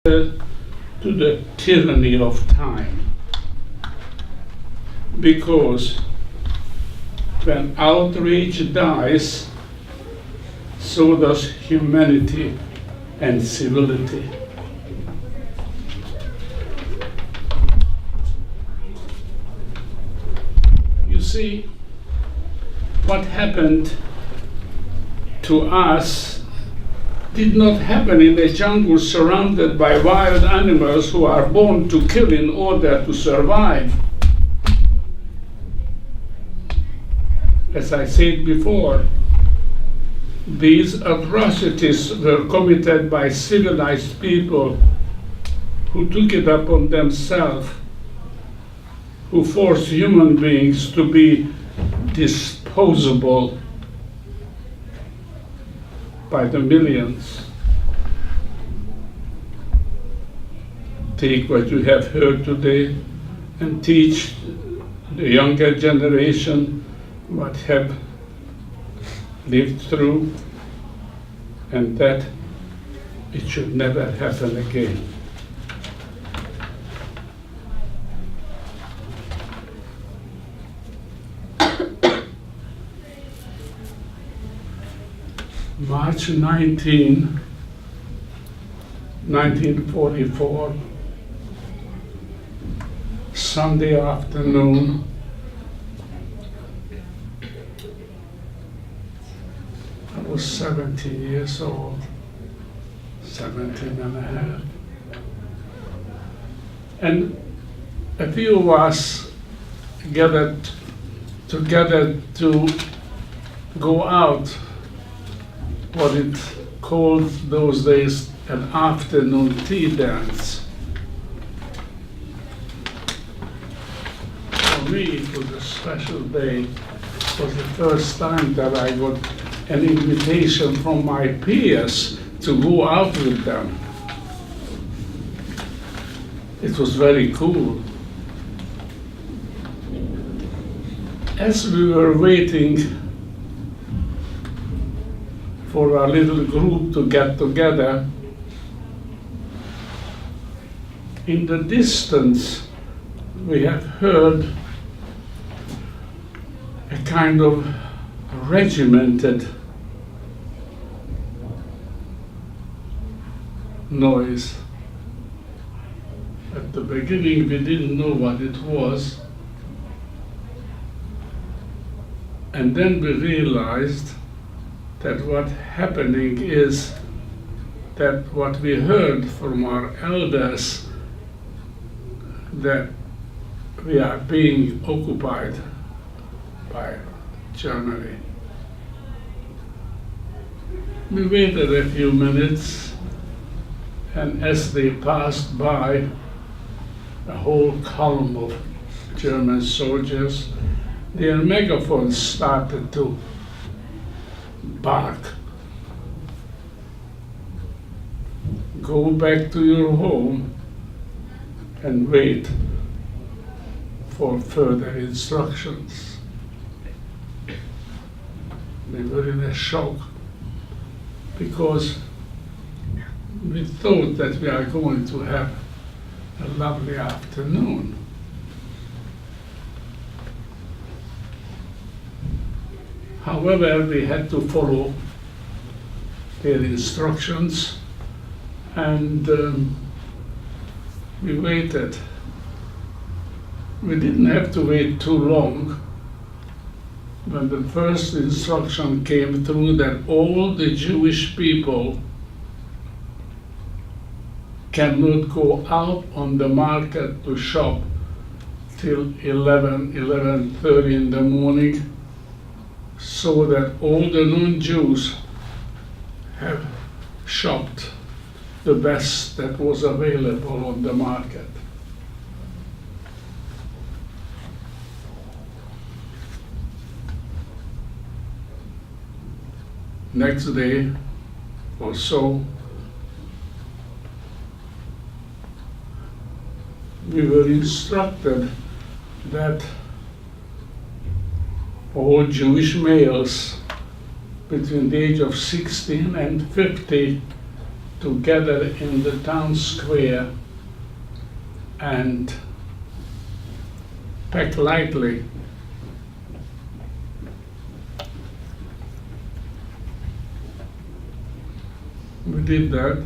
to the tyranny of time. Because when outrage dies, so does humanity and civility. You see, what happened to us did not happen in a jungle surrounded by wild animals who are born to kill in order to survive. As I said before, these atrocities were committed by civilized people who took it upon themselves, who forced human beings to be disposable by the millions. Take what you have heard today and teach the younger generation what have lived through, and that it should never happen again. March 19, 1944, Sunday afternoon, I was 17 years old, 17 and a half. And a few of us gathered together to go out, what it called those days an afternoon tea dance. For me, it was a special day. It was the first time that I got an invitation from my peers to go out with them. It was very cool. As we were waiting for our little group to get together, in the distance we have heard a kind of regimented noise. At the beginning we didn't know what it was, and then we realized that what's happening is that what we heard from our elders, that we are being occupied by Germany. We waited a few minutes, and as they passed by, a whole column of German soldiers, their megaphones started to bark. Go back to your home and wait for further instructions. We were in a shock because we thought that we are going to have a lovely afternoon. However, we had to follow their instructions, and we waited. We didn't have to wait too long when the first instruction came through that all the Jewish people cannot go out on the market to shop till 11:30 in the morning, so that all the non-Jews have shopped the best that was available on the market. Next day or so, we were instructed that all Jewish males between the age of 16 and 50 to gather in the town square and pack lightly. We did that.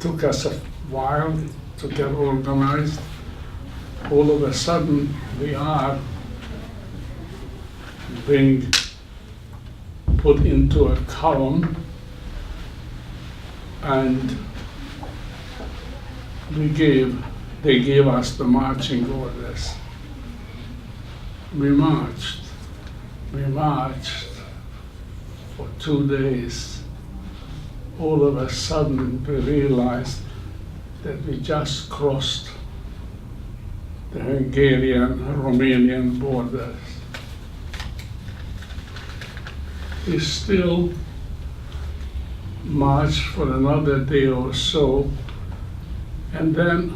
Took us a while to get organized. All of a sudden, we are being put into a column, and they gave us the marching orders. We marched for 2 days. All of a sudden, we realized that we just crossed the Hungarian-Romanian borders. We still marched for another day or so, and then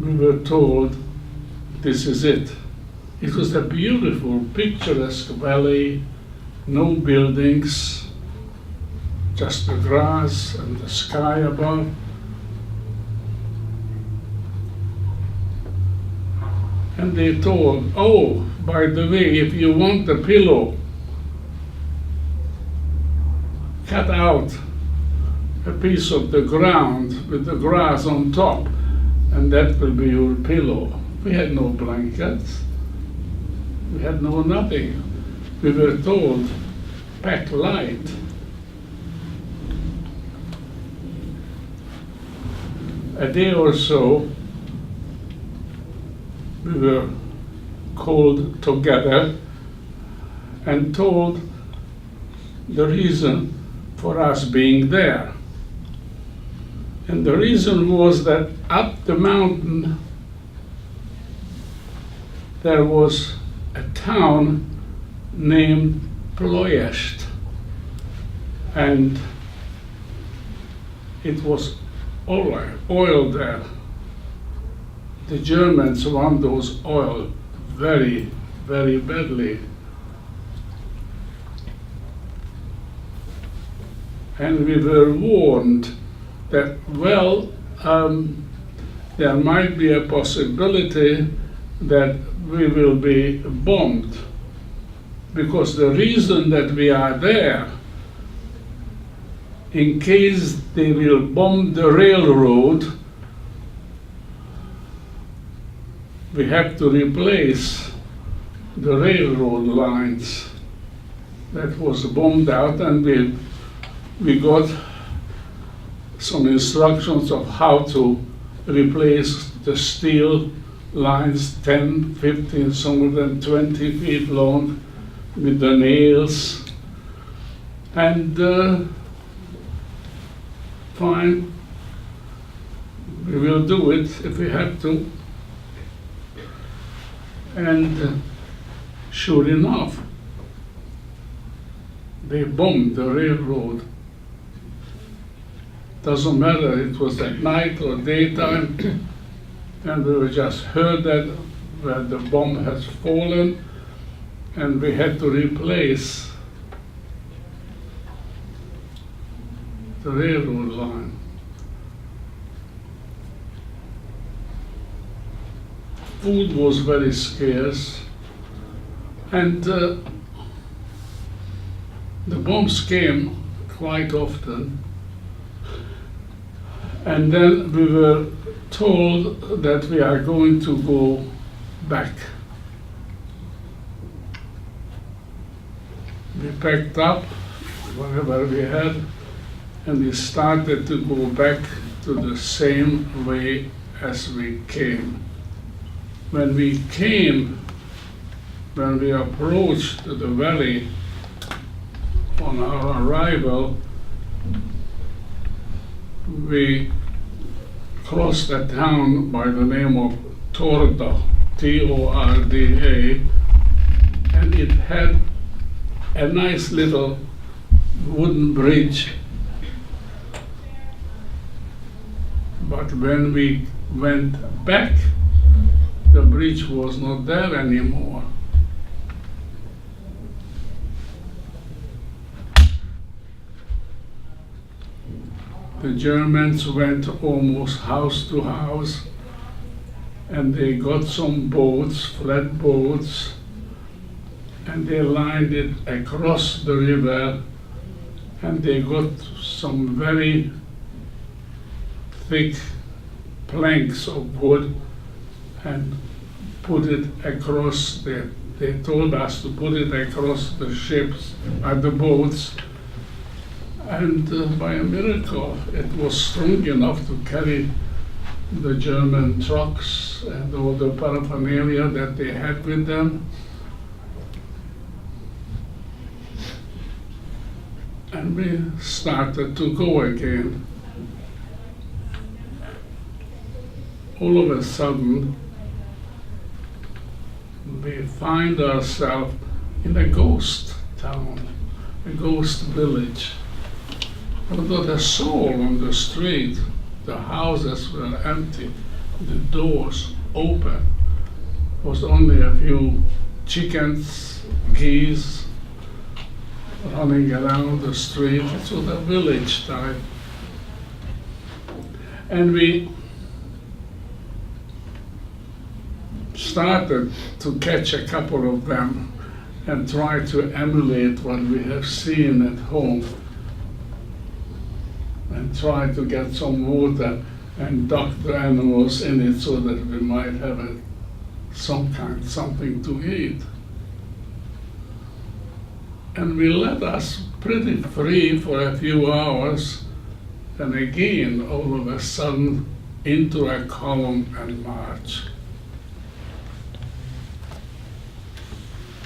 we were told, this is it. It was a beautiful, picturesque valley, no buildings, just the grass and the sky above. And they told, oh, by the way, if you want a pillow, cut out a piece of the ground with the grass on top, and that will be your pillow. We had no blankets. We had no nothing. We were told, pack light. A day or so, we were called together and told the reason for us being there. And the reason was that up the mountain there was a town named Ploiești, and it was oil there. The Germans want those oil very, very badly. And we were warned that, well, there might be a possibility that we will be bombed, because the reason that we are there, in case they will bomb the railroad, we have to replace the railroad lines that was bombed out, and we got some instructions of how to replace the steel lines, 10, 15, some of them 20 feet long, with the nails. And fine, we will do it if we have to. And sure enough, they bombed the railroad. Doesn't matter, it was at night or daytime, and we just heard that where the bomb has fallen, and we had to replace the railroad line. Food was very scarce, and the bombs came quite often. And then we were told that we are going to go back. We packed up whatever we had, and we started to go back to the same way as we came. When we approached the valley on our arrival, we crossed a town by the name of Torda, T-O-R-D-A, and it had a nice little wooden bridge. But when we went back, the bridge was not there anymore. the Germans went almost house to house, and they got some boats, flat boats, and they lined it across the river, and they got some very thick planks of wood and put it across they told us to put it across the ships, the boats, and by a miracle it was strong enough to carry the German trucks and all the paraphernalia that they had with them. And we started to go again. All of a sudden, we find ourselves in a ghost town, a ghost village. Not a soul on the street. The houses were empty, the doors open. There was only a few chickens, geese running around the street. It was a village type. And we started to catch a couple of them and try to emulate what we have seen at home, and try to get some water and duck the animals in it so that we might have something to eat. And we let us pretty free for a few hours, and again, all of a sudden, into a column and march.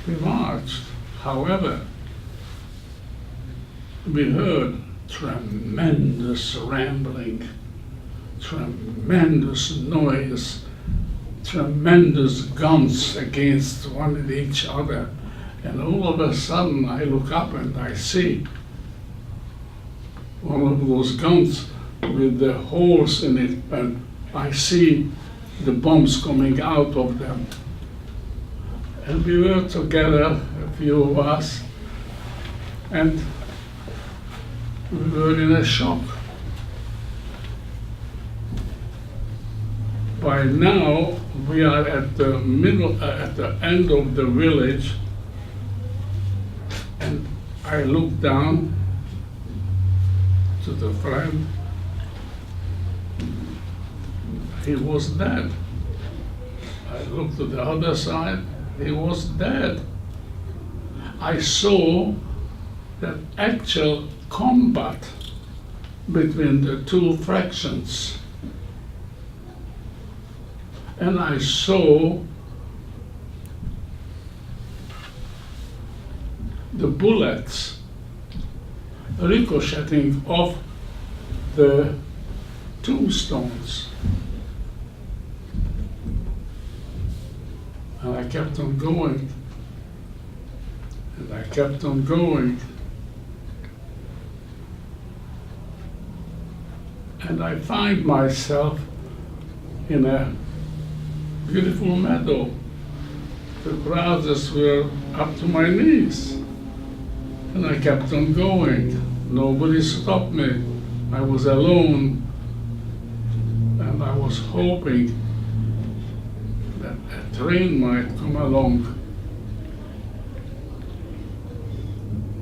We marched. However, we heard tremendous rambling, tremendous noise, tremendous guns against each other. And all of a sudden I look up and I see one of those guns with the holes in it, and I see the bombs coming out of them. And we were together, a few of us, and we were in a shock. By now, we are at the end of the village, and I look down to the friend. He was dead. I looked to the other side. He was dead. I saw that actual combat between the two fractions. And I saw the bullets ricocheting off the tombstones. And I kept on going, and I kept on going. And I find myself in a beautiful meadow. The grasses were up to my knees. And I kept on going. Nobody stopped me. I was alone, and I was hoping that a train might come along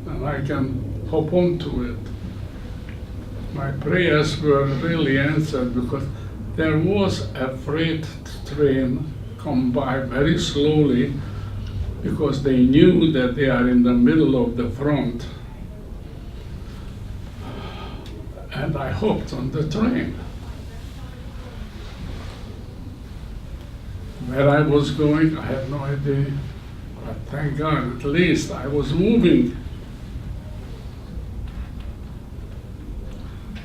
and I can hop onto it. My prayers were really answered, because there was a freight train come by very slowly, because they knew that they are in the middle of the front. And I hopped on the train. Where I was going, I had no idea. But thank God, at least I was moving.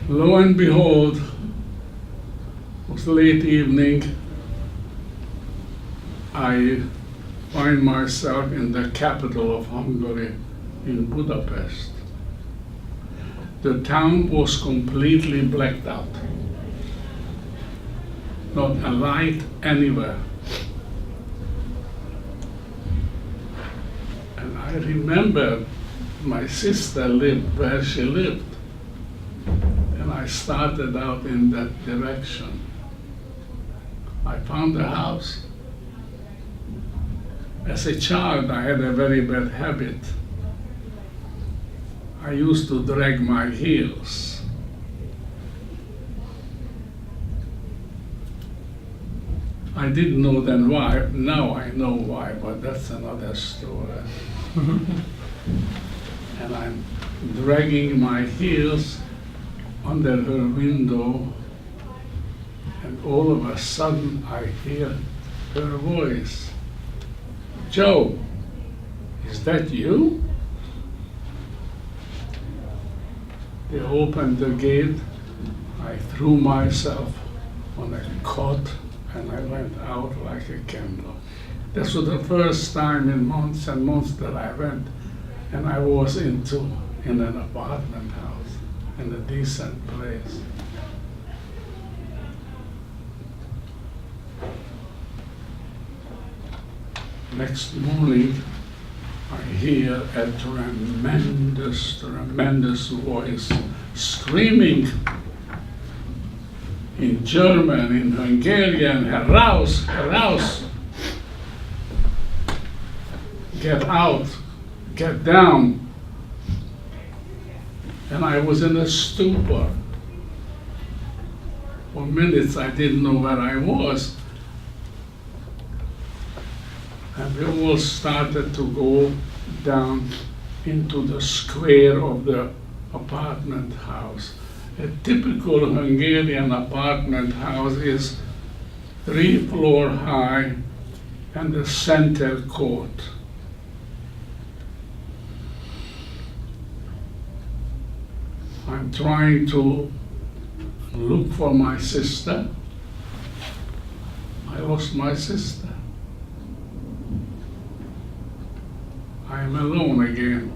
Lo and behold, it was late evening. I find myself in the capital of Hungary, in Budapest. The town was completely blacked out. Not a light anywhere. And I remember my sister lived where she lived. And I started out in that direction. I found the house. As a child, I had a very bad habit. I used to drag my heels. I didn't know then why. Now I know why, but that's another story. And I'm dragging my heels under her window, and all of a sudden I hear her voice. Joe, is that you? They opened the gate. I threw myself on a cot and I went out like a candle. This was the first time in months and months that I went, and I was in an apartment house in a decent place. Next morning, I hear a tremendous voice screaming in German, in Hungarian, heraus, heraus. Get out, get down. And I was in a stupor. For minutes I didn't know where I was. And we all started to go down into the square of the apartment house. A typical Hungarian apartment house is 3 floors high and the center court. I'm trying to look for my sister. I lost my sister. I am alone again.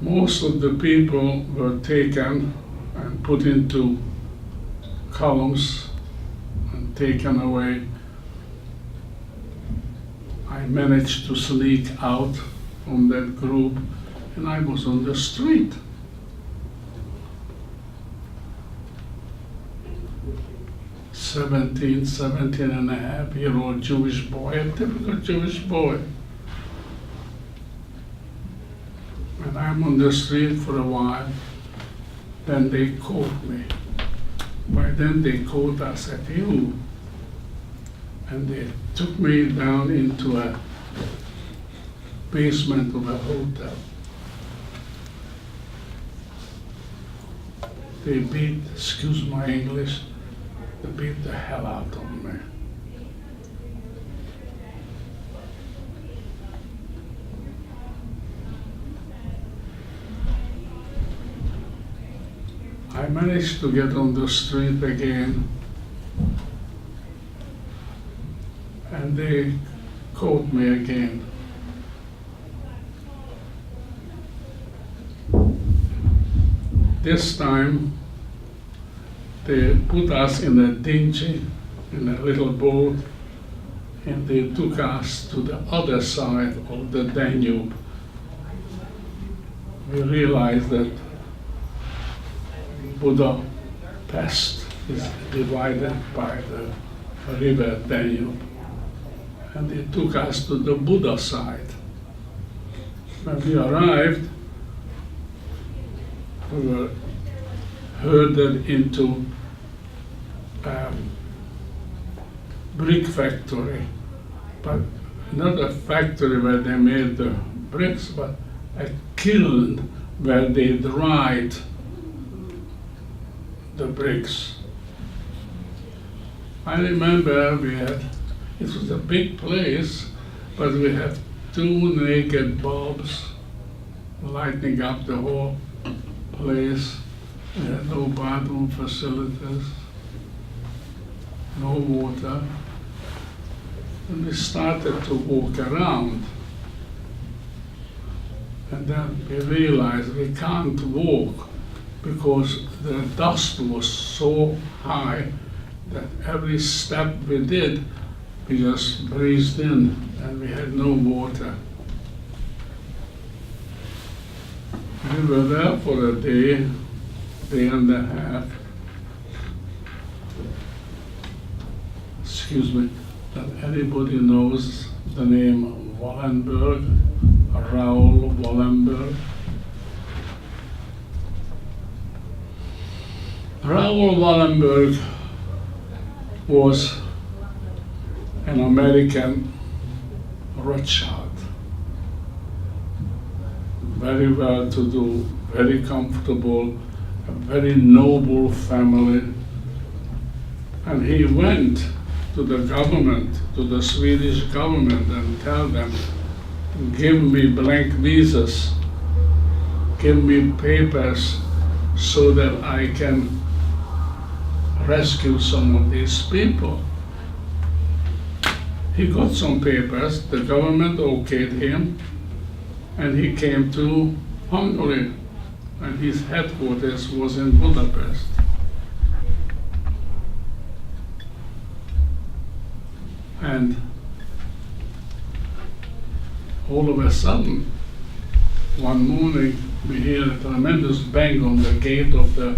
Most of the people were taken and put into columns and taken away. I managed to sneak out from that group, and I was on the street. Seventeen and a half year old Jewish boy, a typical Jewish boy. And I'm on the street for a while, then they caught me. By then they caught us at you, and they took me down into a basement of a hotel. They beat, excuse my English, they beat the hell out of me. I managed to get on the street again, and they caught me again. This time, they put us in a dinghy, in a little boat, and they took us to the other side of the Danube. We realized that Budapest is divided by the river Danube, and they took us to the Buda side. When we arrived, we were herded into a brick factory, but not a factory where they made the bricks, but a kiln where they dried the bricks. I remember it was a big place, but we had 2 naked bulbs lighting up the whole place. We had no bathroom facilities, no water. And we started to walk around. And then we realized we can't walk because the dust was so high that every step we did, we just breathed in, and we had no water. We were there for a day and a half. Excuse me, that anybody knows the name Wallenberg, Raoul Wallenberg? Raoul Wallenberg was an American Rothschild. Very well-to-do, very comfortable, a very noble family. And he went to the government, to the Swedish government, and tell them, give me blank visas, give me papers so that I can rescue some of these people. He got some papers, the government okayed him, and he came to Hungary, and his headquarters was in Budapest. And all of a sudden, one morning, we hear a tremendous bang on the gate of the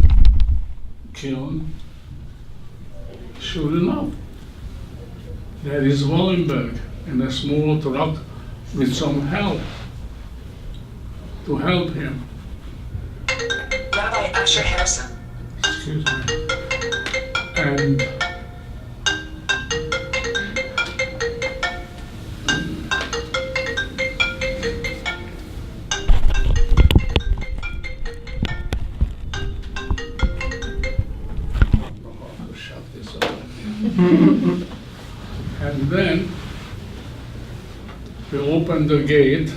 kiln. Sure enough, there is Wallenberg in a small truck with some help to help him. Rabbi Asher Harrison. Excuse me. And and then we opened the gate.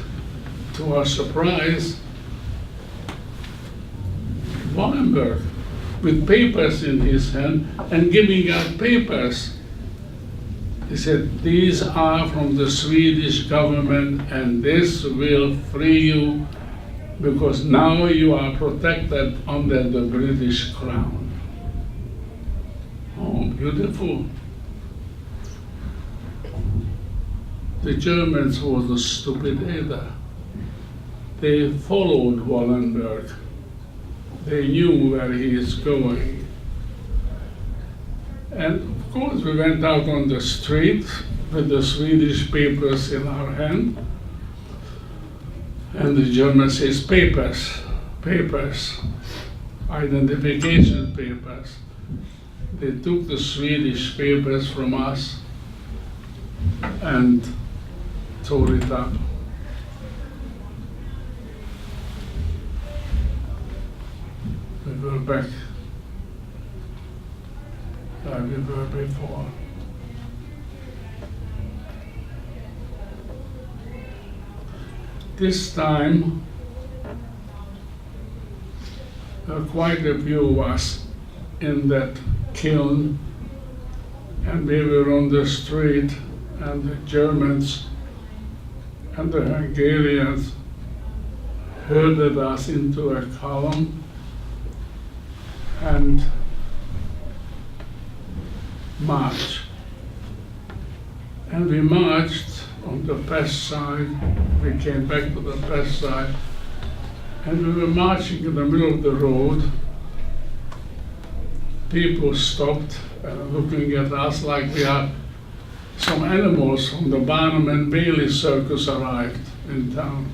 To our surprise, Wallenberg with papers in his hand and giving out papers. He said, these are from the Swedish government and this will free you because now you are protected under the British crown. Oh, beautiful. The Germans wasn't stupid either. They followed Wallenberg. They knew where he is going. And of course we went out on the street with the Swedish papers in our hand. And the German says, papers, papers, identification papers. They took the Swedish papers from us and tore it up. We were back like we were before. This time, quite a few of us in that kiln, and we were on the street, and the Germans and the Hungarians herded us into a column and marched. And we marched on the Pest side. We came back to the Pest side, and we were marching in the middle of the road. People stopped looking at us like we are some animals from the Barnum and Bailey circus arrived in town.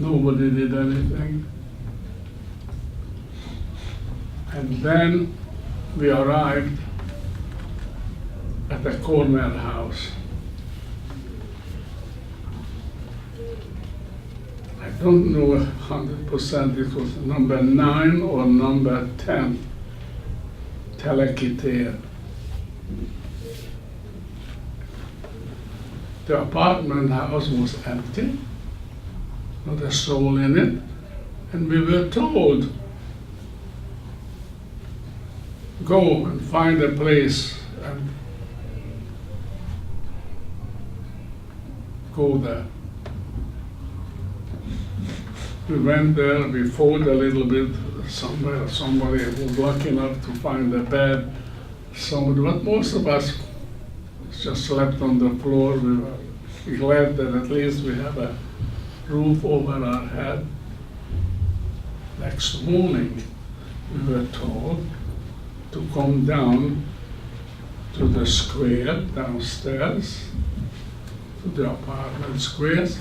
Nobody did anything. And then we arrived at a corner house. I don't know 100% it was number 9 or number 10, Telekiter. The apartment house was empty, not a soul in it, and we were told, go and find a place and go there. We went there, we fought a little bit somewhere, somebody was lucky enough to find a bed, but most of us just slept on the floor. We were glad that at least we have a roof over our head. Next morning, we were told to come down to the square downstairs, to the apartment squares,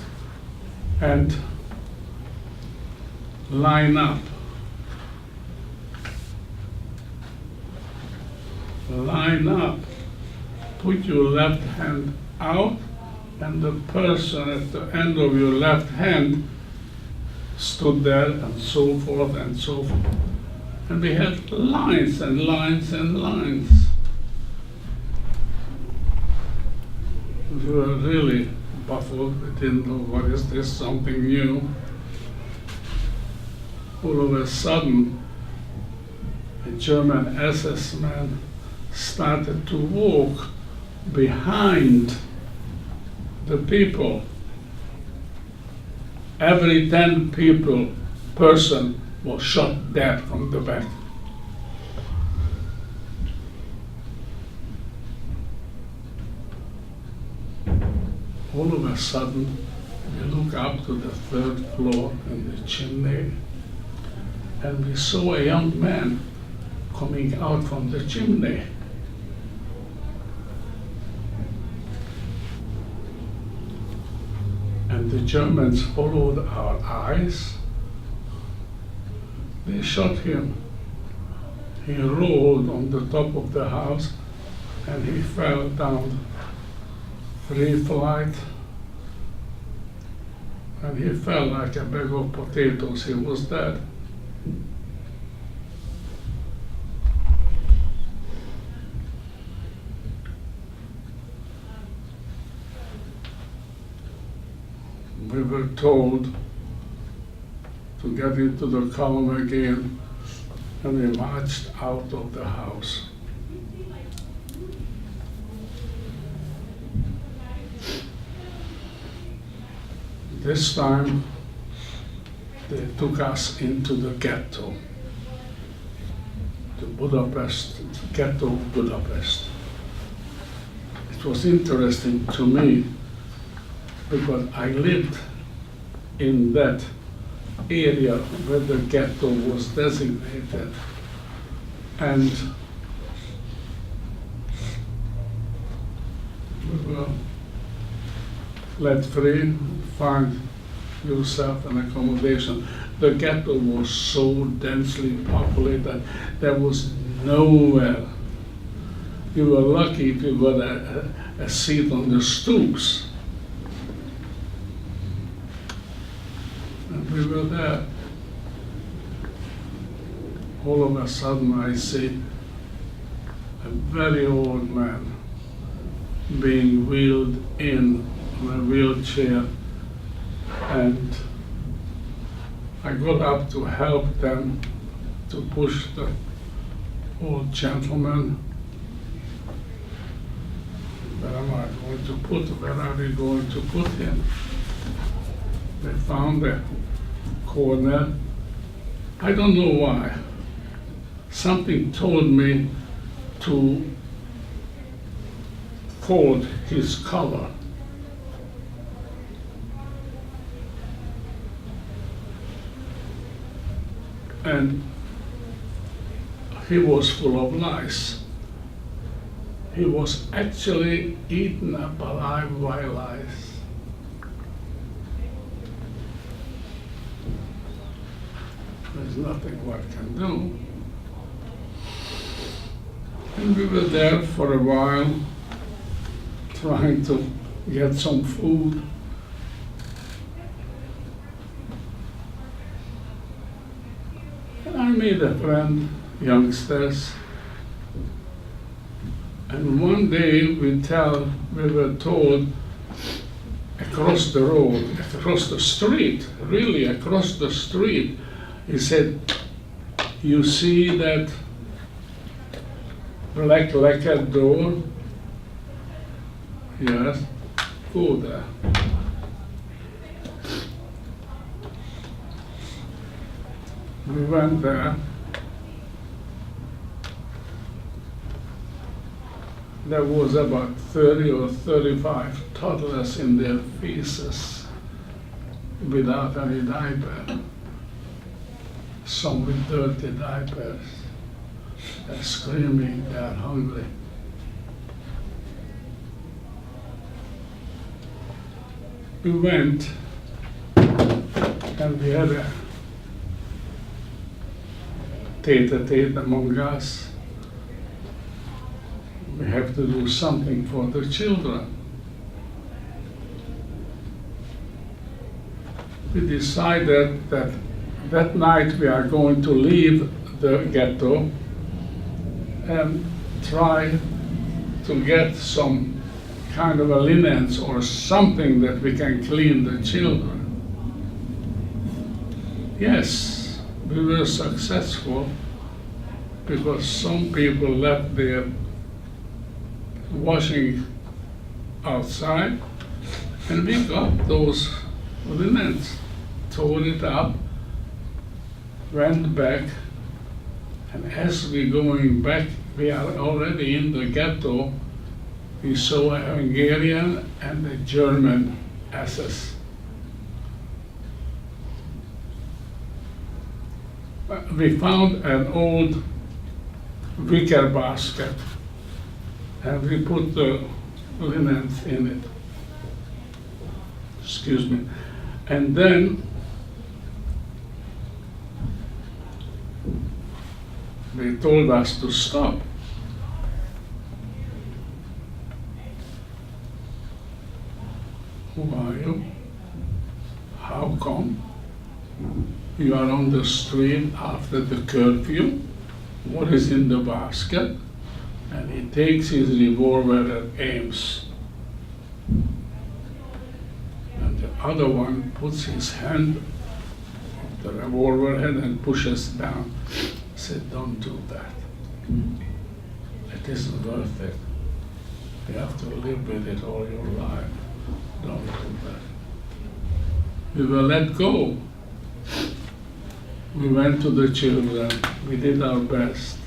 and line up. Line up. Put your left hand out, and the person at the end of your left hand stood there, and so forth and so forth. And we had lines and lines and lines. We were really baffled. We didn't know, what is this, something new? All of a sudden, a German SS man started to walk behind the people. Every 10 person was shot dead from the back. All of a sudden, we look up to the 3rd floor in the chimney, and we saw a young man coming out from the chimney. And the Germans followed our eyes. They shot him. He rolled on the top of the house, and he fell down 3 flights, and he fell like a bag of potatoes. He was dead. We were told to get into the column again, and we marched out of the house. This time, they took us into the ghetto, the Budapest, ghetto of Budapest. It was interesting to me because I lived in that area where the ghetto was designated. And we were let free, find yourself an accommodation. The ghetto was so densely populated, there was nowhere. You were lucky if you got a seat on the stoops. And we were there. All of a sudden I see a very old man being wheeled in on a wheelchair, and I got up to help them to push the old gentleman. Where am I going to put? Where are we going to put him? They found a corner. I don't know why. Something told me to fold his collar. And he was full of lice. He was actually eaten up alive by lice. There's nothing one can do. And we were there for a while, trying to get some food. I made a friend, youngsters, and one day we were told across the road, across the street, really across the street, he said, "You see that black lacquer door? Yes, go there." We went there. There was about 30 or 35 toddlers in their feces. without any diaper, some with dirty diapers. They're screaming, they're hungry. We went and we had a tete-a-tete among us. We have to do something for the children. We decided that that night we are going to leave the ghetto and try to get some kind of a linens or something that we can clean the children. Yes, we were successful because some people left their washing outside and we got those linens, tore it up, went back, and as we going back, we are already in the ghetto. We saw a Hungarian and a German SS. We found an old wicker basket and we put the linens in it. Excuse me. And then they told us to stop. Who are you? How come? You are on the street after the curfew. What is in the basket? And he takes his revolver and aims. And the other one puts his hand on the revolver head and pushes down. I said, don't do that. It isn't worth it. You have to live with it all your life. Don't do that. We were let go. We went to the children. We did our best.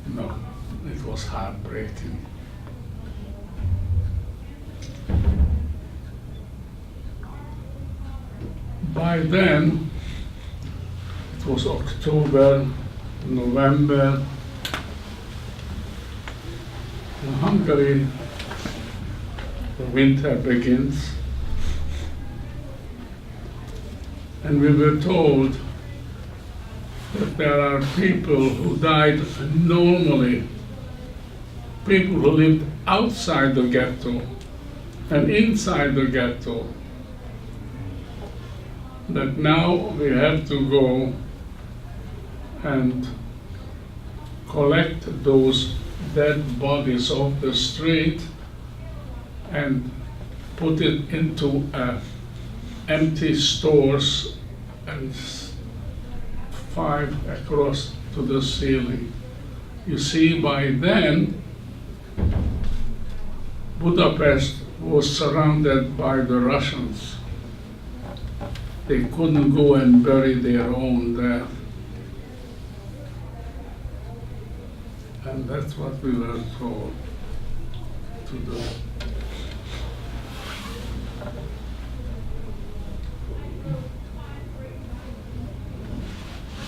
No, it was heartbreaking. By then, it was October, November. In Hungary, the winter begins. And we were told that there are people who died normally, people who lived outside the ghetto and inside the ghetto, that now we have to go and collect those dead bodies off the street and put it into empty stores and 5 across to the ceiling. You see, by then, Budapest was surrounded by the Russians. They couldn't go and bury their own dead. And that's what we were told to do.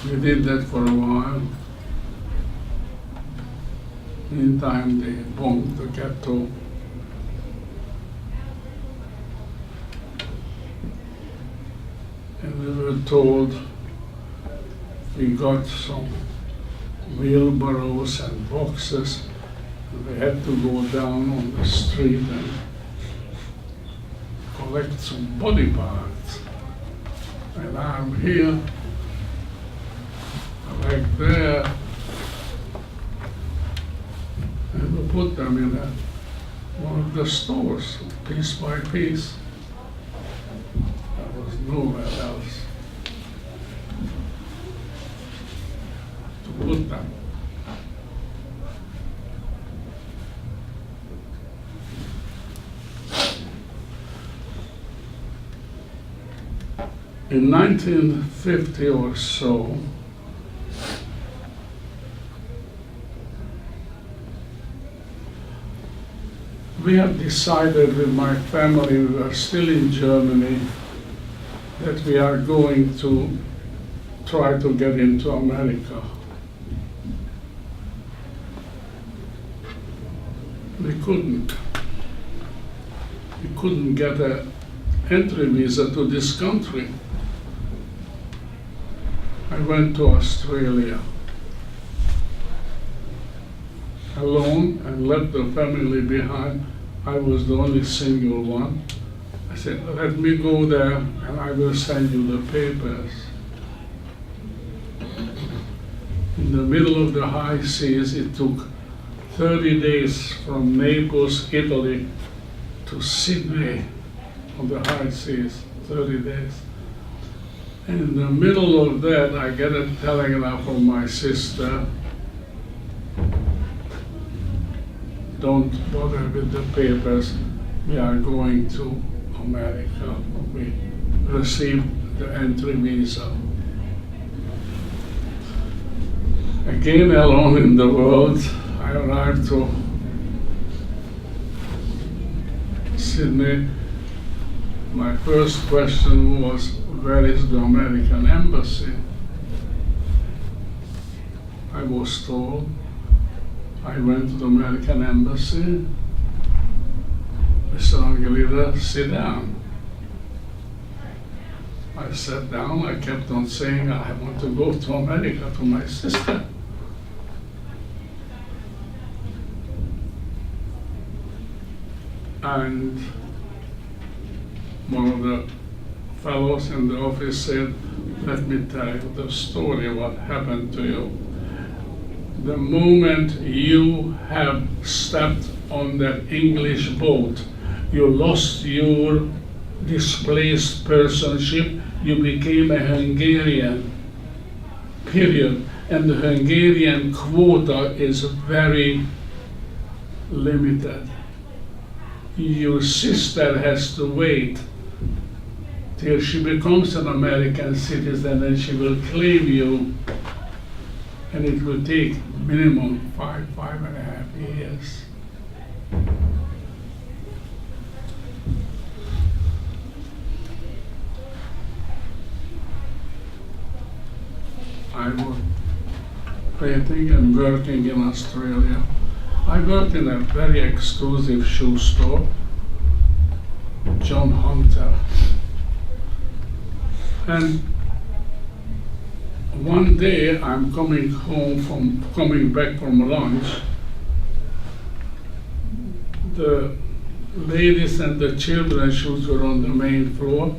We did that for a while. Meantime, they bombed the ghetto. And we were told we got some wheelbarrows and boxes, and we had to go down on the street and collect some body parts. And I'm here, like there, and we put them in one of the stores, piece by piece. There was nowhere else to put them. In 1950 or so, we have decided with my family, we are still in Germany, that we are going to try to get into America. We couldn't get an entry visa to this country. I went to Australia alone and left the family behind. I was the only single one. I said, let me go there and I will send you the papers. In the middle of the high seas, it took 30 days from Naples, Italy, to Sydney on the high seas, 30 days. And in the middle of that, I get a telegram from my sister, don't bother with the papers, we are going to America. We received the entry visa. Again, alone in the world, I arrived to Sydney. My first question was, where is the American embassy? I was told. I went to the American embassy. Mr. Ungerleider, sit down. I sat down. I kept on saying, I want to go to America to my sister. And one of the fellows in the office said, let me tell you the story, what happened to you. The moment you have stepped on that English boat, you lost your displaced personship, you became a Hungarian, period. And the Hungarian quota is very limited. Your sister has to wait till she becomes an American citizen and she will claim you, and it will take minimum 5.5 years. I was painting and working in Australia. I worked in a very exclusive shoe store, John Hunter. And one day I'm coming back from lunch. The ladies and the children's shoes were on the main floor,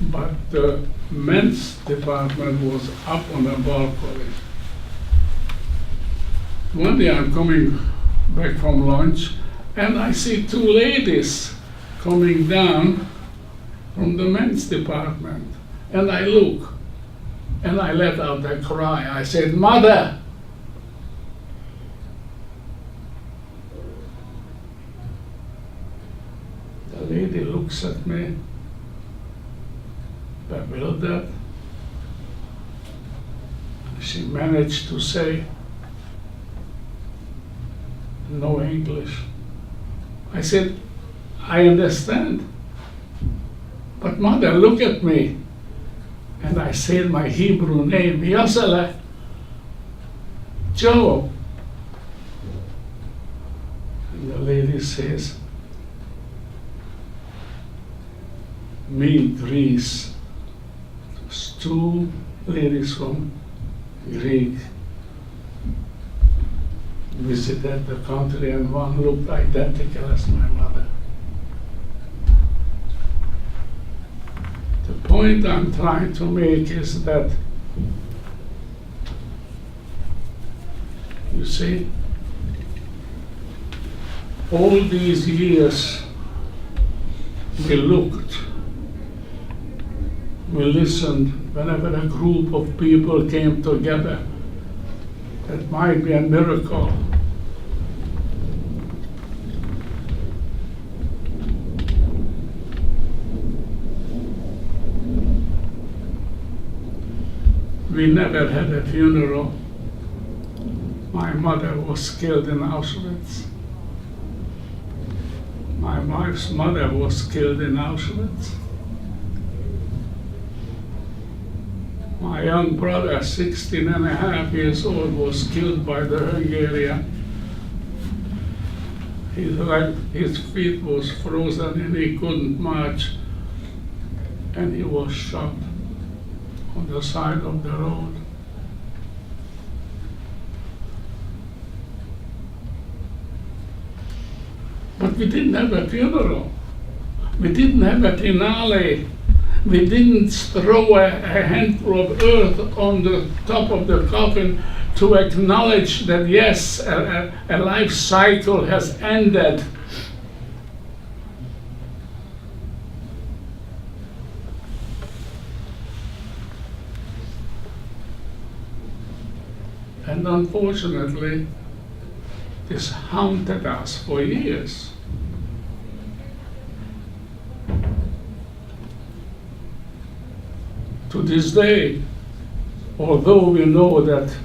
but the men's department was up on a balcony. One day I'm coming back from lunch and I see two ladies coming down from the men's department. And I look and I let out a cry. I said, "Mother!" The lady looks at me, bewildered. She managed to say, no English. I said, "I understand. But Mother, look at me." And I said my Hebrew name, Yosele, Joe. And the lady says, "Me, Greece." There's two ladies from Greece visited the country, and one looked identical as my mother. The point I'm trying to make is that, you see, all these years we looked, we listened whenever a group of people came together. That might be a miracle. We never had a funeral. My mother was killed in Auschwitz. wife's mother was killed in Auschwitz. My young brother, 16 and a half years old, was killed by the Hungarian. His feet was frozen and he couldn't march, and he was shot on the side of the road. But we didn't have a funeral. We didn't have a finale. We didn't throw a handful of earth on the top of the coffin to acknowledge that, yes, a life cycle has ended. And unfortunately, this haunted us for years. To this day, although we know that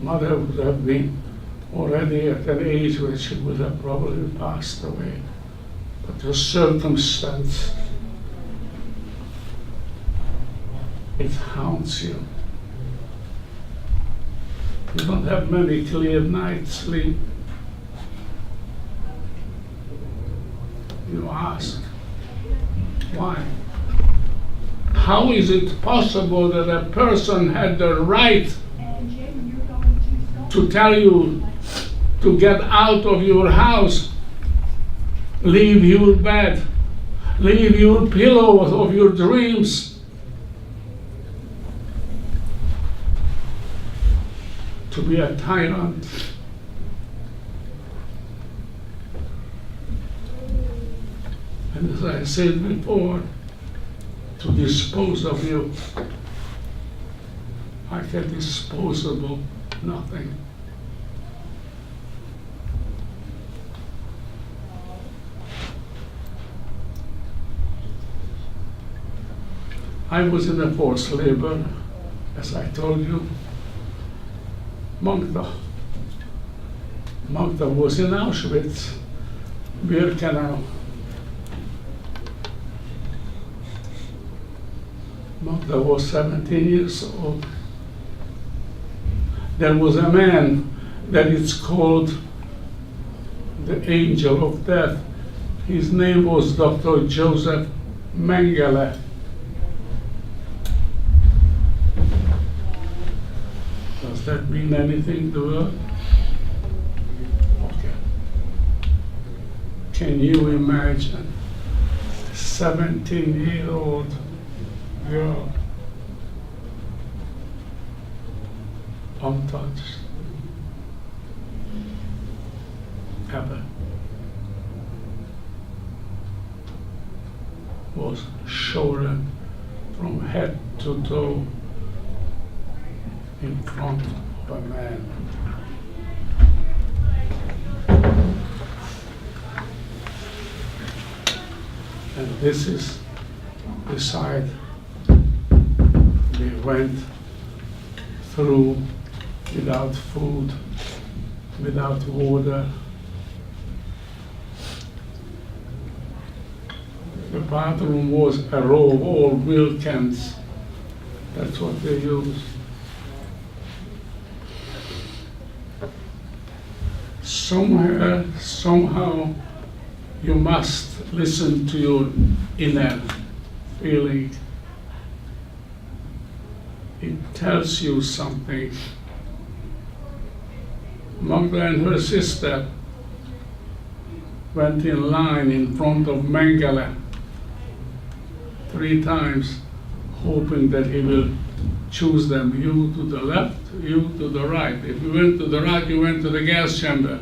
mother would have been already at an age where she would have probably passed away, but the circumstance, it haunts you. You don't have many clear nights' sleep. You ask, why? How is it possible that a person had the right to tell you to get out of your house, leave your bed, leave your pillows of your dreams, to be a tyrant? And as I said before, to dispose of you like a disposable nothing. I was in a forced labor, as I told you. Magda was in Auschwitz, Birkenau. Magda was 17 years old. There was a man that is called the Angel of Death. His name was Dr. Josef Mengele. Does that mean anything to her? Okay. Can you imagine a 17-year-old girl, untouched, ever, was shorn from head to toe in front of a man. And this is the side we went through without food, without water. The bathroom was a Raoul Wallenberg. That's what they used. Somewhere, somehow, you must listen to your inner feeling. It tells you something. Magda and her sister went in line in front of Mengele 3 times, hoping that he will choose them, you to the left, you to the right. If you went to the right, you went to the gas chamber.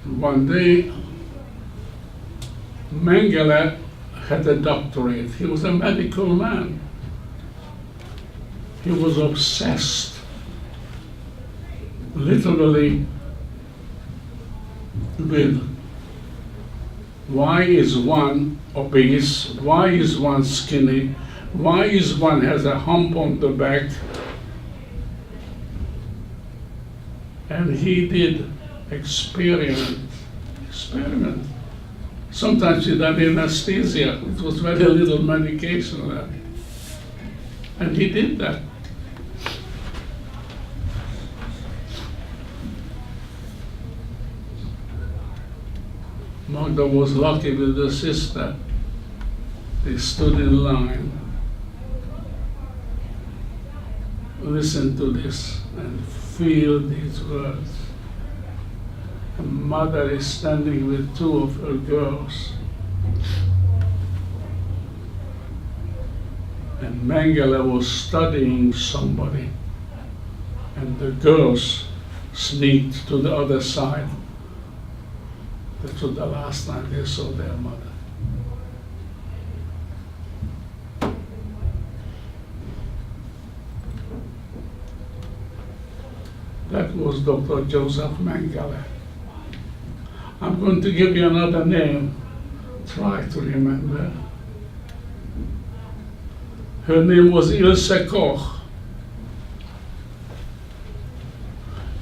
One day, Mengele had a doctorate. He was a medical man. He was obsessed, literally, with why is one obese, why is one skinny, Why is one has a hump on the back? And he did experiment. Sometimes he did anesthesia. It was very little medication left. And he did that. Magda was lucky with the sister. They stood in line. Listen to this and feel these words. A mother is standing with two of her girls. And Mengele was studying somebody. And the girls sneaked to the other side. That was the last time they saw their mother. That was Dr. Josef Mengele. I'm going to give you another name. Try to remember. Her name was Ilse Koch.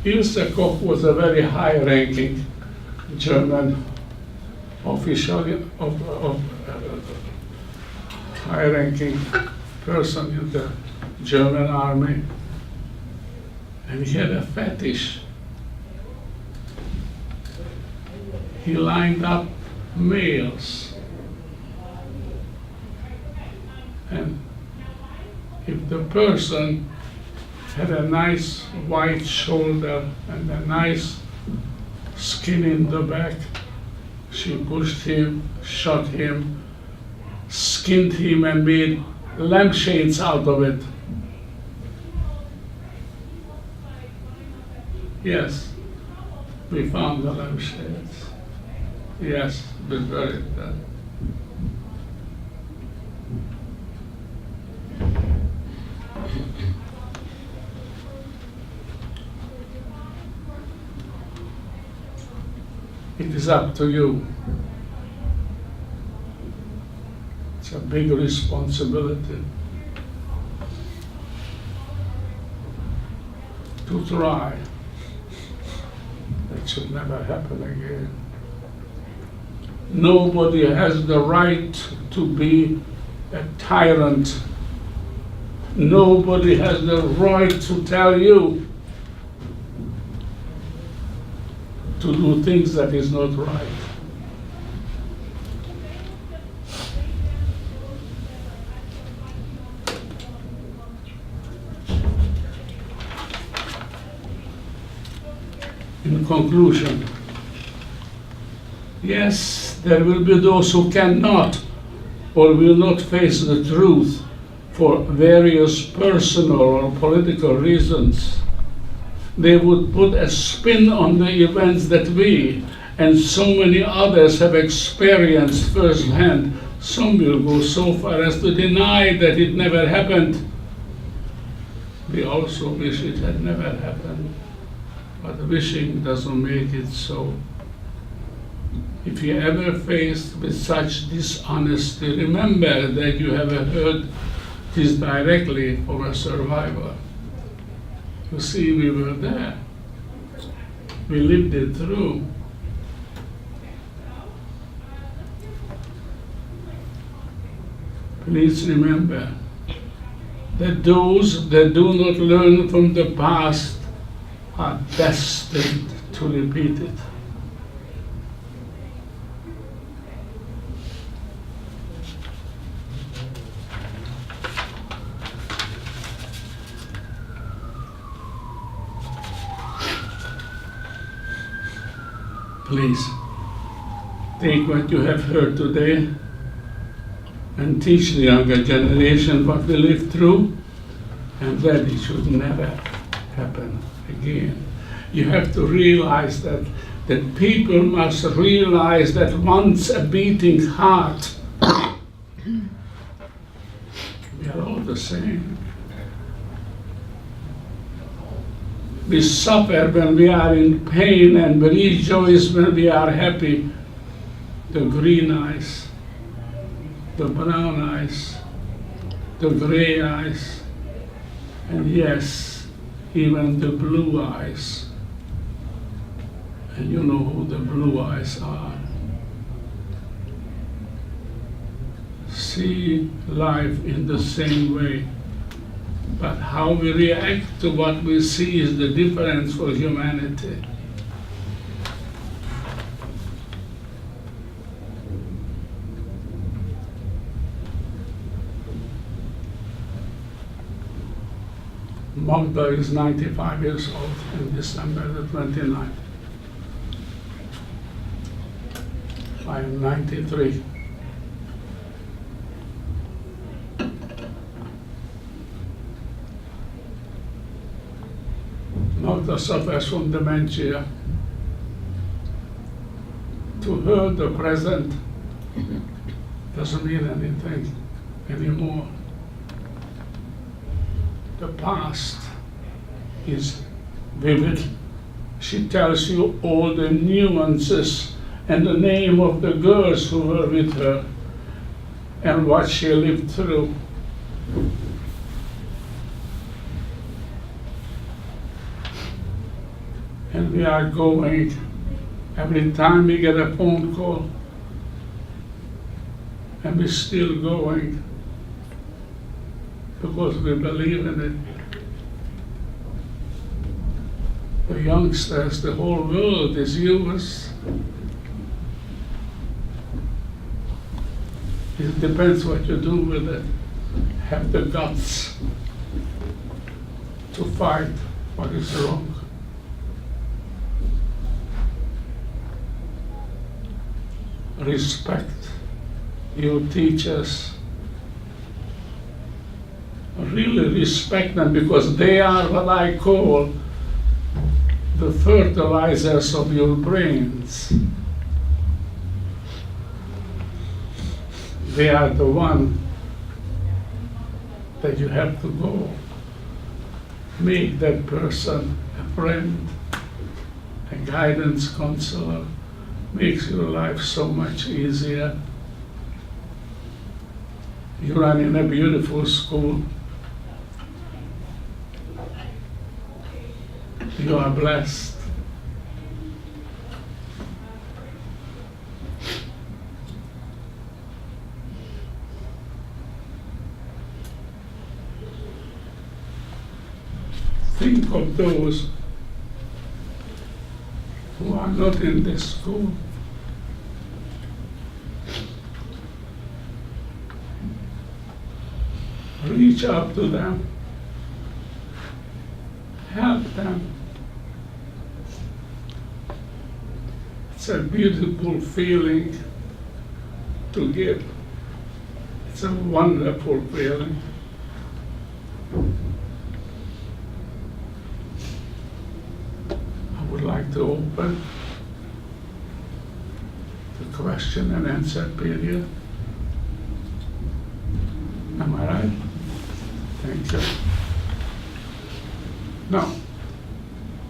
Ilse Koch was a very high-ranking German official, high-ranking person in the German army. And he had a fetish. He lined up males. And if the person had a nice white shoulder and a nice skin in the back, she pushed him, shot him, skinned him, and made lampshades out of it. Yes, we found the lampshades. Yes, we buried them. It is up to you. It's a big responsibility to try. That should never happen again. Nobody has the right to be a tyrant. Nobody has the right to tell you to do things that is not right. In conclusion, yes, there will be those who cannot or will not face the truth for various personal or political reasons. They would put a spin on the events that we and so many others have experienced firsthand. Some will go so far as to deny that it never happened. We also wish it had never happened, but wishing doesn't make it so. If you ever faced with such dishonesty, remember that you have heard this directly from a survivor. You see, we were there. We lived it through. Please remember that those that do not learn from the past are destined to repeat it. Please take what you have heard today and teach the younger generation what we lived through, and that it should never happen again. You have to realize that people must realize that once a beating heart, we are all the same. We suffer when we are in pain and we rejoice when we are happy. The green eyes, the brown eyes, the gray eyes, and yes, even the blue eyes. And you know who the blue eyes are. See life in the same way, but how we react to what we see is the difference for humanity. Magda is 95 years old in December the 29th. I am 93. Magda suffers from dementia. To her, the present doesn't mean anything anymore. The past is vivid. She tells you all the nuances and the name of the girls who were with her and what she lived through. And we are going, every time we get a phone call, and we're still going, because we believe in it. The youngsters, the whole world is yours. It depends what you do with it. Have the guts to fight what is wrong. Respect your teachers. Really respect them, because they are what I call the fertilizers of your brains. They are the one that you have to go make that person a friend, a guidance counselor. Makes your life so much easier. You run in a beautiful school. You are blessed. Think of those who are not in this school. Reach out to them. Help them. It's a beautiful feeling to give. It's a wonderful feeling. I would like to open the question and answer period. Am I right? Thank you. Now,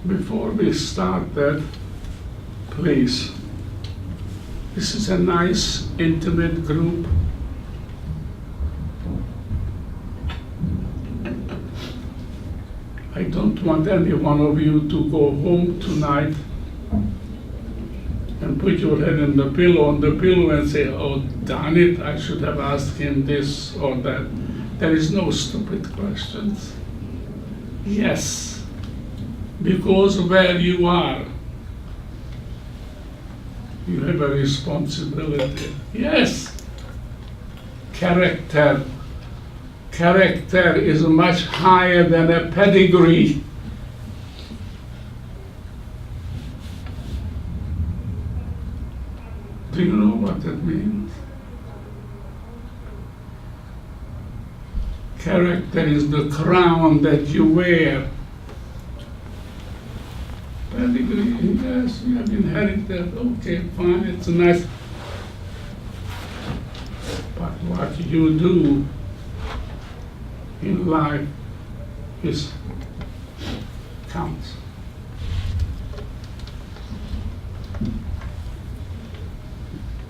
before we start that, please, this is a nice, intimate group. I don't want any one of you to go home tonight and put your head on the pillow and say, oh, darn it, I should have asked him this or that. There is no stupid questions. Yes, because where you are, you have a responsibility. Yes, character. Character is much higher than a pedigree. Do you know what that means? Character is the crown that you wear. Pedigree, yes, you have inherited. Okay, fine, it's nice. But what you do in life is counts.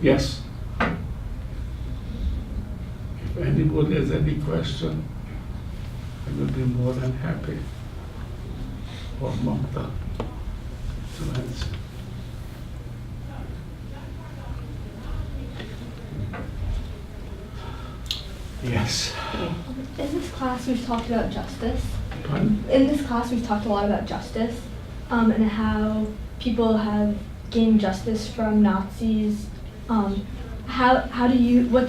Yes. If anybody has any question, I will be more than happy for Magda to answer. Yes. In this class, we've talked about justice. Pardon? In this class, we've talked a lot about justice and how people have gained justice from Nazis. What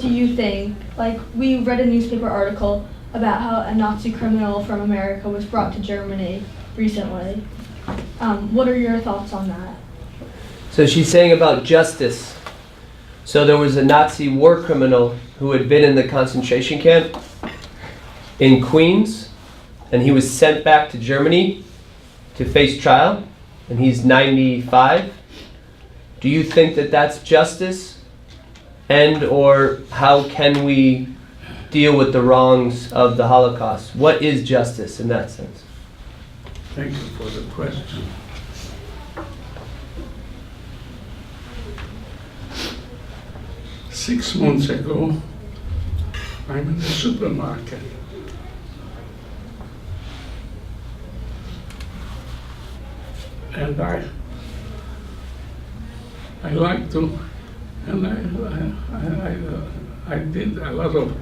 do you think? Like, we read a newspaper article about how a Nazi criminal from America was brought to Germany recently. What are your thoughts on that? So she's saying about justice. So there was a Nazi war criminal who had been in the concentration camp in Queens, and he was sent back to Germany to face trial, and he's 95. Do you think that that's justice? And or how can we deal with the wrongs of the Holocaust? What is justice in that sense? Thank you for the question. Six months ago, I'm in the supermarket. And I like to, and I did a lot of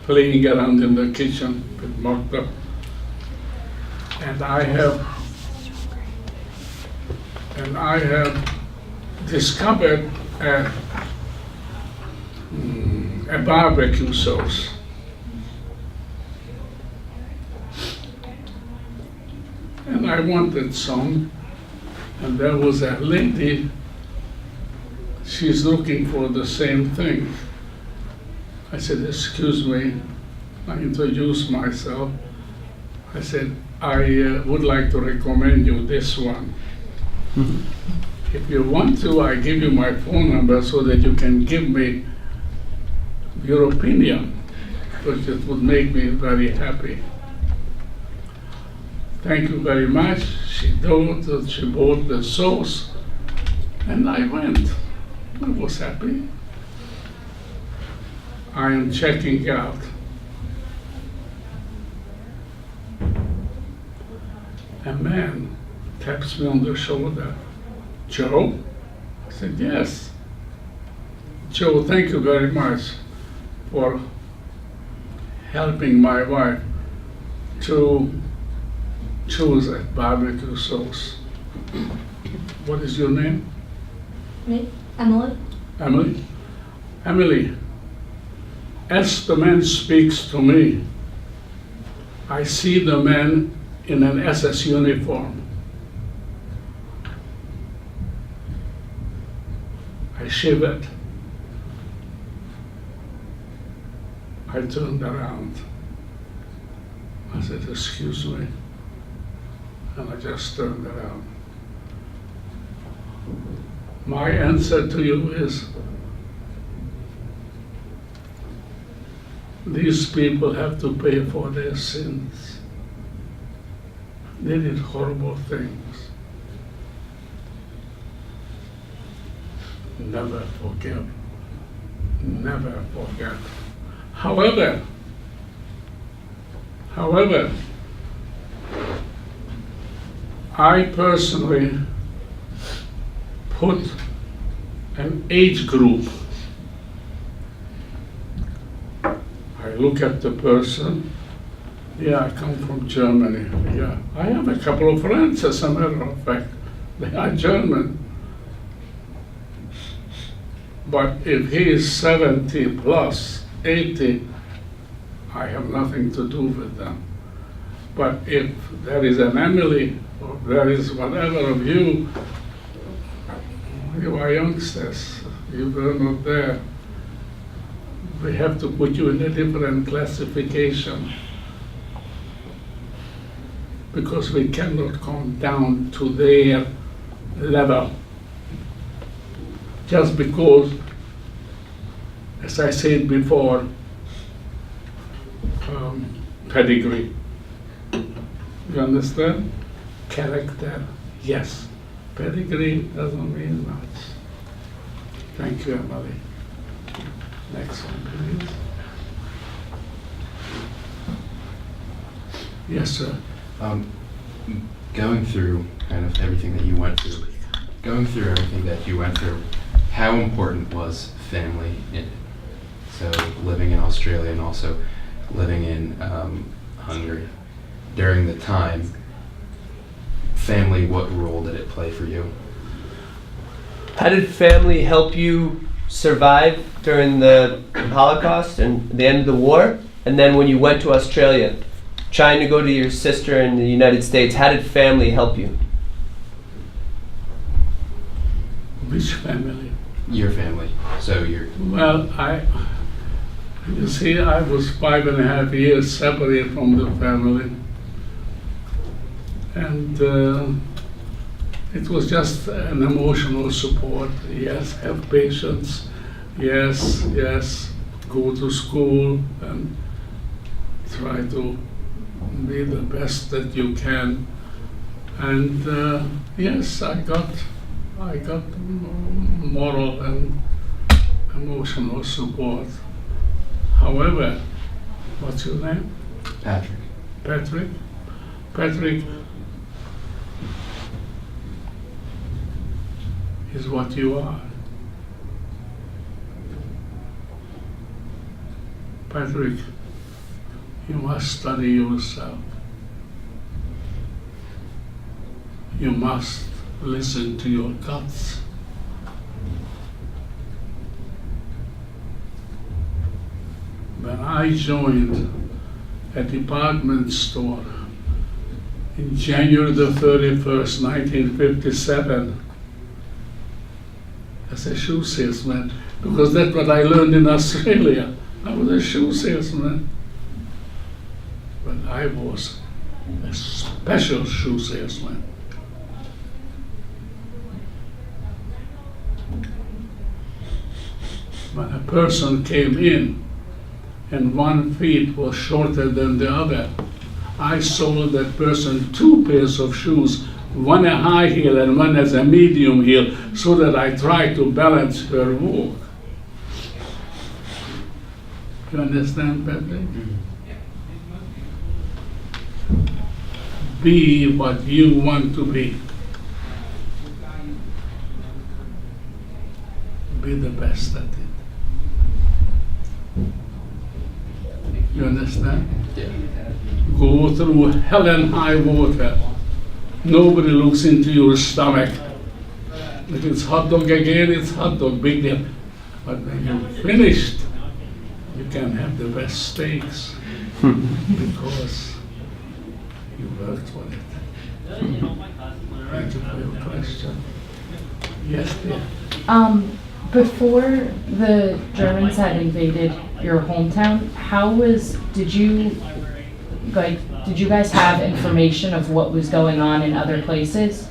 playing around in the kitchen with Magda. And I have discovered a barbecue sauce. And I wanted some, and there was a lady, she's looking for the same thing. I said, excuse me, I introduced myself. I said, I would like to recommend you this one. If you want to, I give you my phone number so that you can give me your opinion, because it would make me very happy. Thank you very much. She bought the sauce, and I went. I was happy. I am checking out. A man taps me on the shoulder. Joe? I said, yes. Joe, thank you very much for helping my wife to choose a barbecue sauce. What is your name? Me? Emily? Emily? Emily, as the man speaks to me, I see the man in an SS uniform. I shivered. I turned around. I said, excuse me. And I just turned around. My answer to you is, these people have to pay for their sins. They did horrible things. Never forgive. Never forget. However, I personally put an age group. I look at the person. Yeah, I come from Germany. Yeah, I have a couple of friends, as a matter of fact. They are German. But if he is 70 plus, 80, I have nothing to do with them. But if there is an Emily, or there is whatever of you, you are youngsters, you were not there. We have to put you in a different classification, because we cannot come down to their level. Just because, as I said before, pedigree. You understand? Character, yes. Pedigree doesn't mean much. Thank you, Emily. Next one, please. Yes, sir. Going through kind of everything that you went through, how important was family in it? So living in Australia and also living in Hungary. During the time, family, what role did it play for you? How did family help you survive during the Holocaust and the end of the war? And then when you went to Australia, trying to go to your sister in the United States, how did family help you? Which family? Your family. So your Well, you see, I was 5.5 years separated from the family. And it was just an emotional support. Yes, have patience. Yes, go to school and try to be the best that you can. And yes, I got moral and emotional support. However, what's your name? Patrick. Patrick? Patrick is what you are. Patrick, you must study yourself. You must listen to your guts. When I joined a department store in January the 31st, 1957, as a shoe salesman, because that's what I learned in Australia. I was a shoe salesman. But I was a special shoe salesman. When a person came in and one feet was shorter than the other, I sold that person 2 pairs of shoes, one a high heel and one as a medium heel, so that I tried to balance her walk. You understand, Patrick? Be what you want to be. Be the best at it. You understand? Yeah. Go through hell and high water. Nobody looks into your stomach. If it's hot dog again, it's hot dog, big deal. But when you're finished, you can have the best steaks because you worked for it. Thank you for your question. Yes, dear. Before the Germans had invaded your hometown, did you guys have information of what was going on in other places?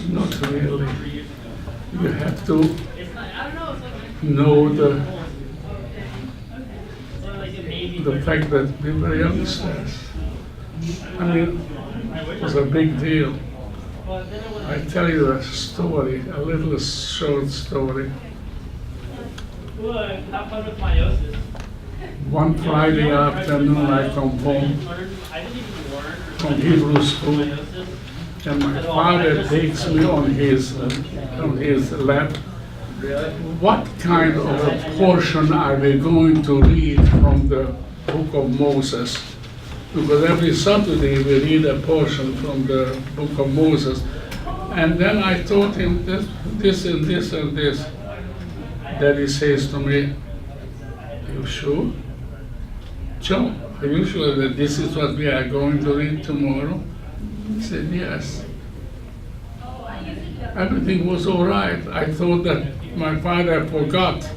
Not really. You have to know the fact that we were youngsters. I mean, it was a big deal. I tell you a story, a little short story. One Friday afternoon, I come home from Hebrew school, and my father takes me on his lap. What kind of a portion are we going to read from the book of Moses? Because every Saturday we read a portion from the book of Moses. And then I taught him this and this and this. Daddy says to me, "Are you sure? Joe, are you sure that this is what we are going to read tomorrow?" I said, "Yes." Everything was all right. I thought that my father forgot.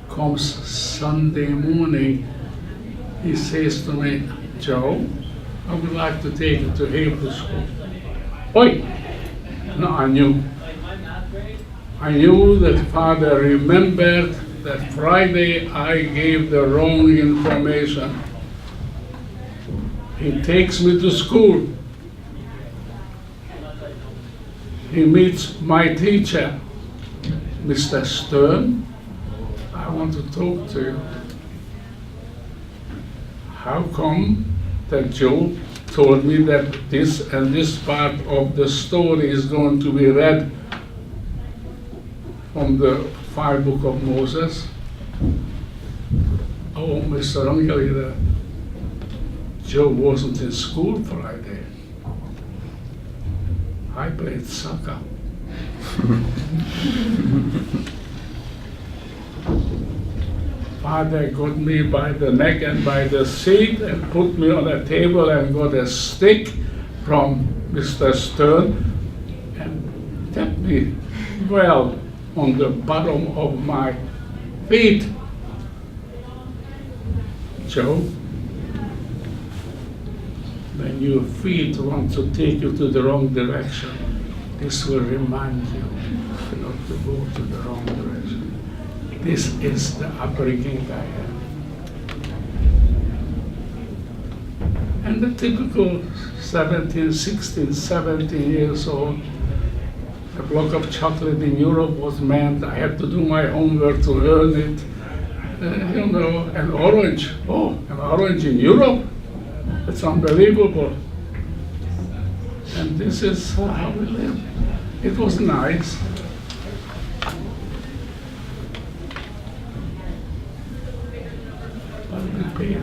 Comes Sunday morning, he says to me, "Joe, I would like to take you to Hebrew school." Oi! No, I knew that father remembered that Friday I gave the wrong information. He takes me to school. he meets my teacher, Mr. Stern. I want to talk to you. How come that Joe told me that this and this part of the story is going to be read from the 5 Book of Moses? Oh, Mr. Ungerleider, Joe wasn't in school Friday. I played soccer. Father got me by the neck and by the seat and put me on a table and got a stick from Mr. Stern and tapped me well on the bottom of my feet. Joe, when your feet want to take you to the wrong direction, this will remind you not to go to the wrong direction. This is the upbringing I have. And the typical 17, 16, 17 years old, a block of chocolate in Europe was meant I had to do my homework to earn it. You know, an orange. Oh, an orange in Europe? It's unbelievable. And this is how we live. It was nice. But we paid.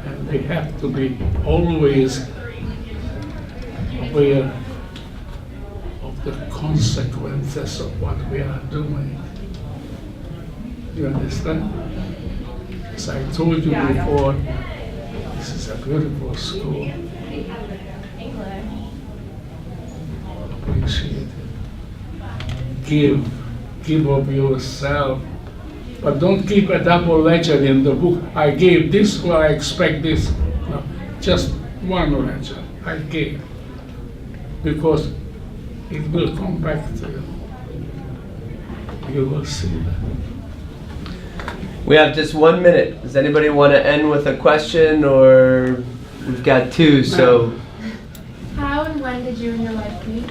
And we have to be always aware of the consequences of what we are doing. You understand? As I told you before, this is a beautiful school. Appreciate it. Give of yourself. But don't keep a double ledger in the book. I gave this, well, I expect this. No, just one ledger. I gave. Because it will come back to you. You will see that. We have just 1 minute. Does anybody want to end with a question, or we've got 2, so. How and when did you and your wife meet?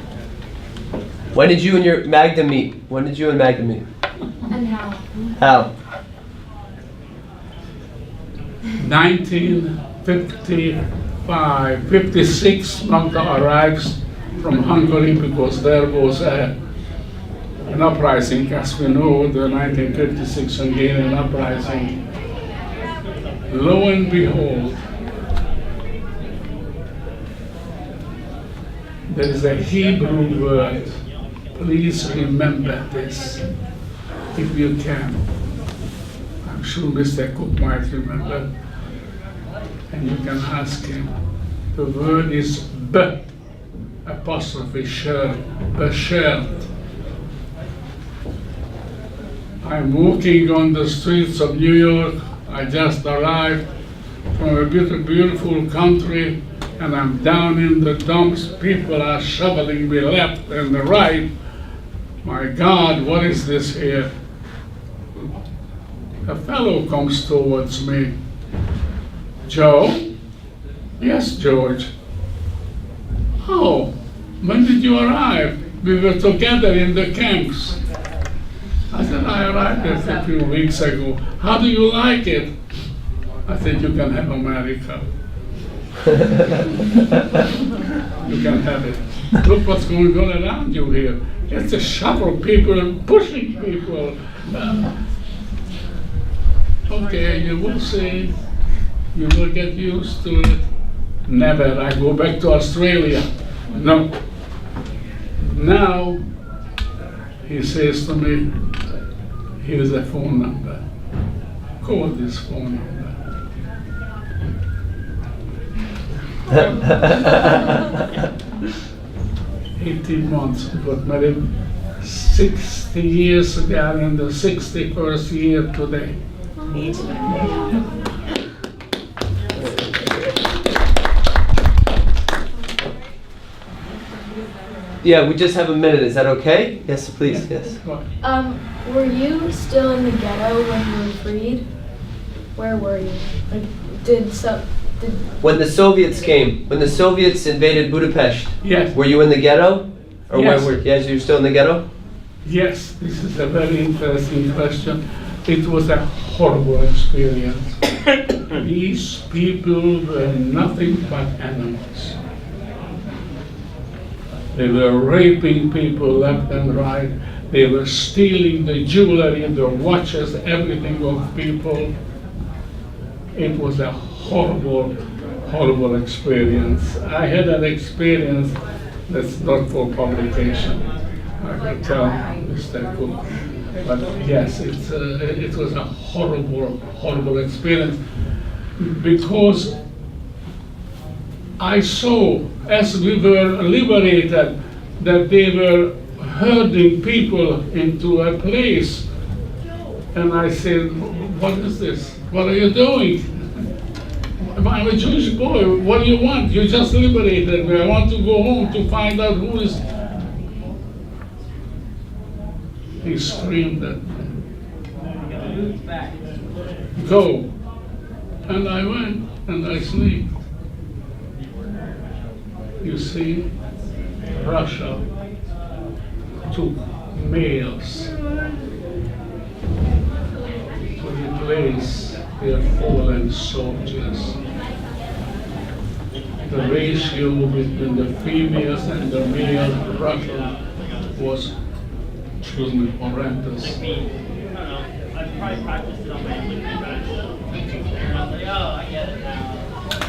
When did you and your Magda meet? When did you and Magda meet? And how? How? 1955, 56, Magda arrives from Hungary because there was an uprising, as we know, the 1956 Hungarian uprising. Lo and behold, there is a Hebrew word. Please remember this, if you can. I'm sure Mr. Cook might remember, and you can ask him. The word is B''shirt, b'shirt. I'm walking on the streets of New York. I just arrived from a beautiful country, and I'm down in the dumps. People are shoveling me left and right. My God, what is this here? A fellow comes towards me. Joe? Yes, George. Oh, when did you arrive? We were together in the camps. I said, I arrived there a few weeks ago. How do you like it? I said, you can have America. You can have it. Look what's going on around you here. It's a shovel people and pushing people. Okay, you will see. You will get used to it. Never. I go back to Australia. No. Now, he says to me, here's a phone number. Call this phone number. 18 months. We got married 60 years ago, in the 61st year today. Yeah, we just have a minute. Is that okay? Yes, please. Yes. Were you still in the ghetto when you were freed? Where were you? Like, When the Soviets came, when the Soviets invaded Budapest, Yes. were you in the ghetto? Or Yes. when were, yes, you're still in the ghetto? Yes, this is a very interesting question. It was a horrible experience. These people were nothing but animals. They were raping people left and right. They were stealing the jewelry, the watches, everything of people. It was a horrible, horrible experience. I had an experience that's not for publication. I can tell Mr. Cook. But yes, it was a horrible, horrible experience because I saw, as we were liberated, that they were herding people into a place. And I said, what is this? What are you doing? I'm a Jewish boy. What do you want? You just liberated me. I want to go home to find out who is. He screamed at me. Go. And I went and I sneaked. You see, Russia took males to replace their fallen soldiers. The ratio between the females and the male Russia was, excuse me, horrendous.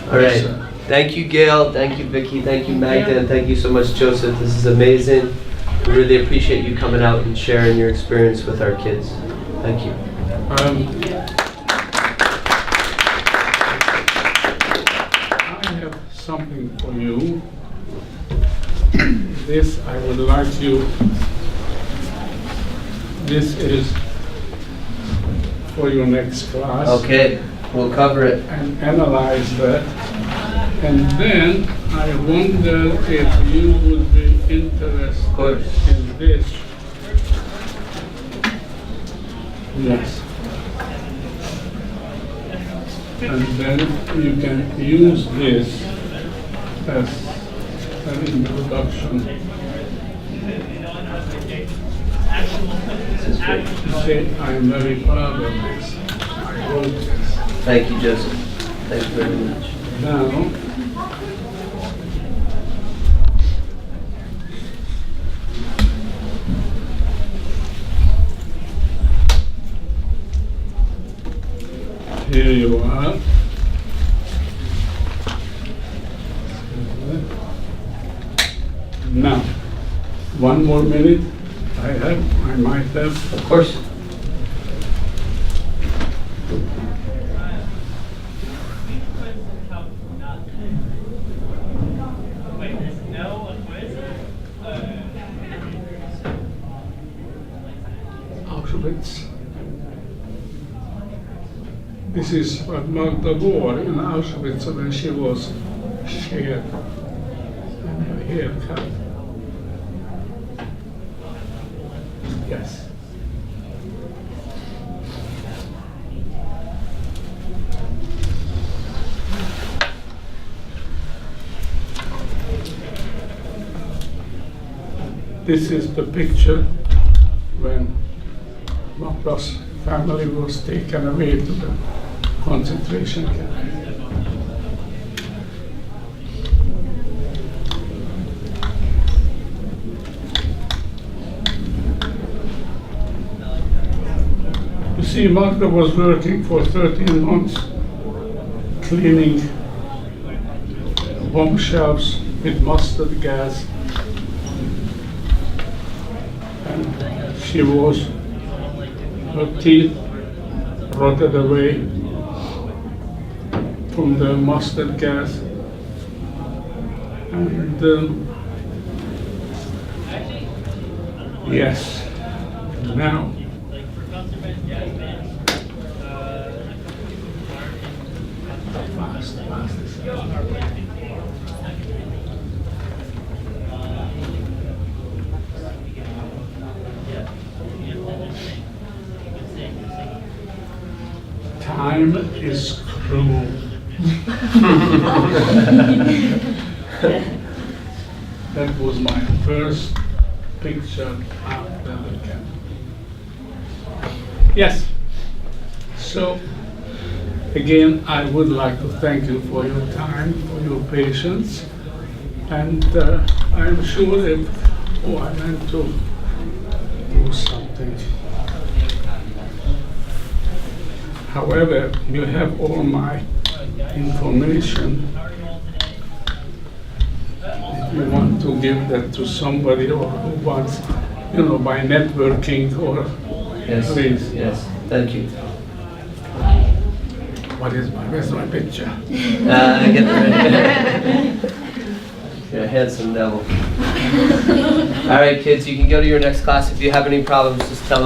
All right. Thank you, Gail. Thank you, Vicky. Thank you, Magda. And thank you so much, Joseph. This is amazing. We really appreciate you coming out and sharing your experience with our kids. Thank you. I have something for you. This I would like you. This is for your next class. Okay, we'll cover it. And analyze that. And then I wonder if you would be interested course. in this. Yes. And then you can use this as an introduction. This is great. You say, I'm very proud of this. I wrote this. Thank you, Joseph. Thank you very much. Now, here you are. Now, one more minute. I might have. Of course. Auschwitz. This is what Magda wore in Auschwitz when she was shaved and her hair cut. Yes. This is the picture when Magda's family was taken away to the concentration camp. You see, Magda was working for 13 months, cleaning bomb shelves with mustard gas. And she was, her teeth rotted away from the mustard gas. And yes, now fast. Time is cruel. That was my first picture after the camp. Yes. So, again, I would like to thank you for your time, for your patience, and I'm sure that, I meant to do something. However, you have all my information. If you want to give that to somebody or who wants, by networking or Yes, please. yes, thank you. Where's my picture? Get ready. You're a handsome devil. All right, kids, you can go to your next class. If you have any problems, just tell them.